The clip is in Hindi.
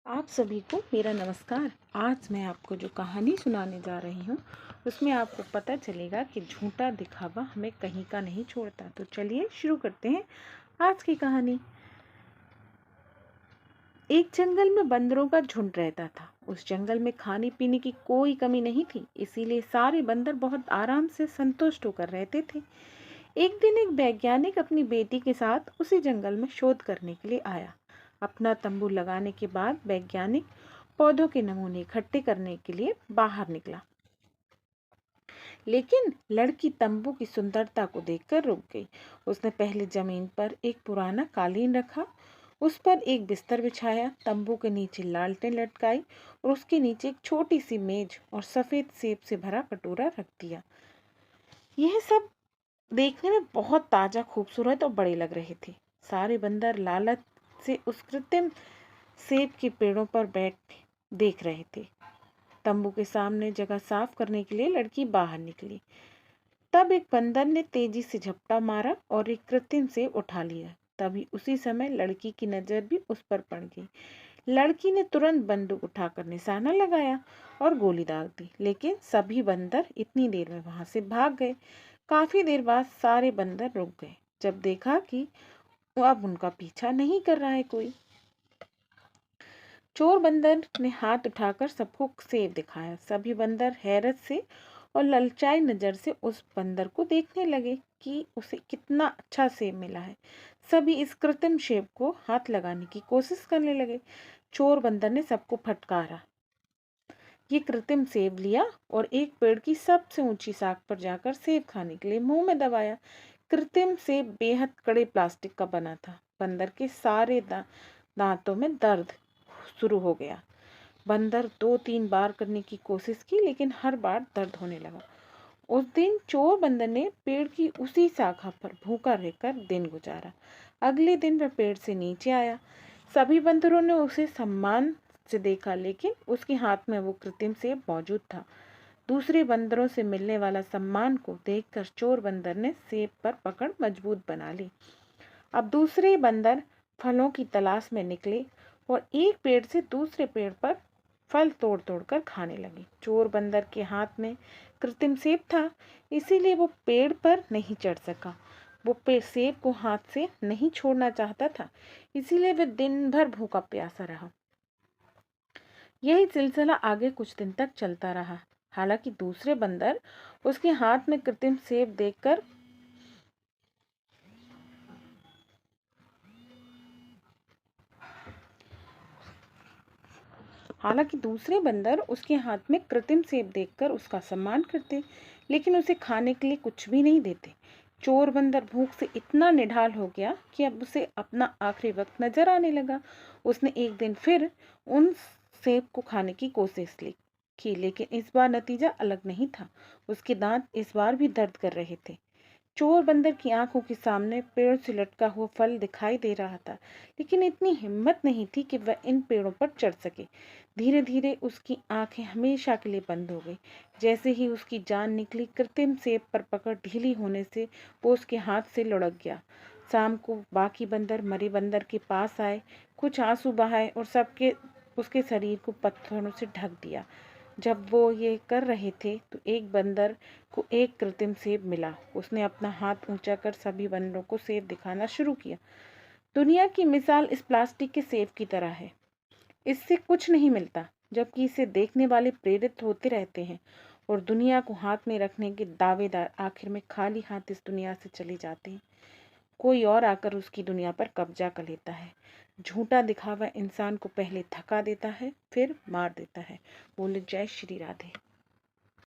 आप सभी को मेरा नमस्कार। आज मैं आपको जो कहानी सुनाने जा रही हूँ उसमें आपको पता चलेगा कि झूठा दिखावा हमें कहीं का नहीं छोड़ता। तो चलिए शुरू करते हैं आज की कहानी। एक जंगल में बंदरों का झुंड रहता था। उस जंगल में खाने पीने की कोई कमी नहीं थी, इसीलिए सारे बंदर बहुत आराम से संतुष्ट होकर रहते थे। एक दिन एक वैज्ञानिक अपनी बेटी के साथ उसी जंगल में शोध करने के लिए आया। अपना तंबू लगाने के बाद वैज्ञानिक पौधों के नमूने इकट्ठे करने के लिए बाहर निकला, लेकिन लड़की तंबू की सुंदरता को देखकर रुक गई। उसने पहले जमीन पर एक पुराना कालीन रखा, उस पर एक बिस्तर बिछाया, तंबू के नीचे लालटेन लटकाई और उसके नीचे एक छोटी सी मेज और सफेद सेब से भरा कटोरा रख दिया। यह सब देखने में बहुत ताजा, खूबसूरत और बड़े लग रहे थे। सारे बंदर लालच से उस कृत्रिम सेब के पेड़ों पर बैठ देख रहे थे। तंबू के सामने जगह साफ करने के लिए लड़की बाहर निकली। तब एक बंदर ने तेजी से झपटा मारा और एक कृत्रिम सेब उठा लिया। तभी उसी समय लड़की की नजर भी उस पर पड़ गई। लड़की ने तुरंत बंदूक उठाकर निशाना लगाया और गोली दाग दी, लेकिन सभी बंदर इतनी देर में वहां से भाग गए। काफी देर बाद सारे बंदर रुक गए जब देखा कि अब उनका पीछा नहीं कर रहा है कोई। चोर बंदर ने हाथ उठाकर सबको सेब दिखाया। सभी बंदर हैरत से और ललचाई नजर से उस बंदर को देखने लगे कि उसे कितना अच्छा सेब मिला है। सभी इस कृत्रिम सेब को हाथ लगाने की कोशिश करने लगे। चोर बंदर ने सबको फटकारा, ये कृत्रिम सेब लिया और एक पेड़ की सबसे ऊंची शाख पर जाकर सेब खाने के लिए मुंह में दबाया। कृत्रिम सेब बेहद कड़े प्लास्टिक का बना था। बंदर के सारे दांतों में दर्द शुरू हो गया। बंदर 2-3 बार करने की कोशिश की, लेकिन हर बार दर्द होने लगा। उस दिन चोर बंदर ने पेड़ की उसी शाखा पर भूखा रहकर दिन गुजारा। अगले दिन वह पेड़ से नीचे आया। सभी बंदरों ने उसे सम्मान से देखा, लेकिन उसके हाथ में वो कृत्रिम सेब मौजूद था। दूसरे बंदरों से मिलने वाला सम्मान को देखकर चोर बंदर ने सेब पर पकड़ मजबूत बना ली। अब दूसरे बंदर फलों की तलाश में निकले और एक पेड़ से दूसरे पेड़ पर फल तोड़ तोड़ कर खाने लगे। चोर बंदर के हाथ में कृत्रिम सेब था, इसीलिए वो पेड़ पर नहीं चढ़ सका। वो सेब को हाथ से नहीं छोड़ना चाहता था, इसीलिए वह दिन भर भूखा प्यासा रहा। यही सिलसिला आगे कुछ दिन तक चलता रहा। हालांकि दूसरे बंदर उसके हाथ में कृत्रिम सेब देखकर उसका सम्मान करते, लेकिन उसे खाने के लिए कुछ भी नहीं देते। चोर बंदर भूख से इतना निढाल हो गया कि अब उसे अपना आखिरी वक्त नजर आने लगा। उसने एक दिन फिर उन सेब को खाने की कोशिश की, लेकिन इस बार नतीजा अलग नहीं था। उसके दांत इस बार भी दर्द कर रहे थे। चोर बंदर की आंखों के सामने पेड़ से लटका हुआ फल दिखाई दे रहा था, लेकिन इतनी हिम्मत नहीं थी कि वह इन पेड़ों पर चढ़ सके। धीरे धीरे उसकी आंखें हमेशा के लिए बंद हो गई। जैसे ही उसकी जान निकली, कृत्रिम सेब पर पकड़ ढीली होने से वो उसके हाथ से लुढ़क गया। शाम को बाकी बंदर मरे बंदर के पास आए, कुछ आंसू बहाए और सबके उसके शरीर को पत्थरों से ढक दिया। जब वो ये कर रहे थे तो एक बंदर को एक कृत्रिम सेब मिला। उसने अपना हाथ ऊंचा कर सभी बंदरों को सेब दिखाना शुरू किया। दुनिया की मिसाल इस प्लास्टिक के सेब की तरह है, इससे कुछ नहीं मिलता, जबकि इसे देखने वाले प्रेरित होते रहते हैं और दुनिया को हाथ में रखने के दावेदार आखिर में खाली हाथ इस दुनिया से चले जाते हैं। कोई और आकर उसकी दुनिया पर कब्जा कर लेता है। झूठा दिखावा इंसान को पहले थका देता है, फिर मार देता है। बोले जय श्री राधे।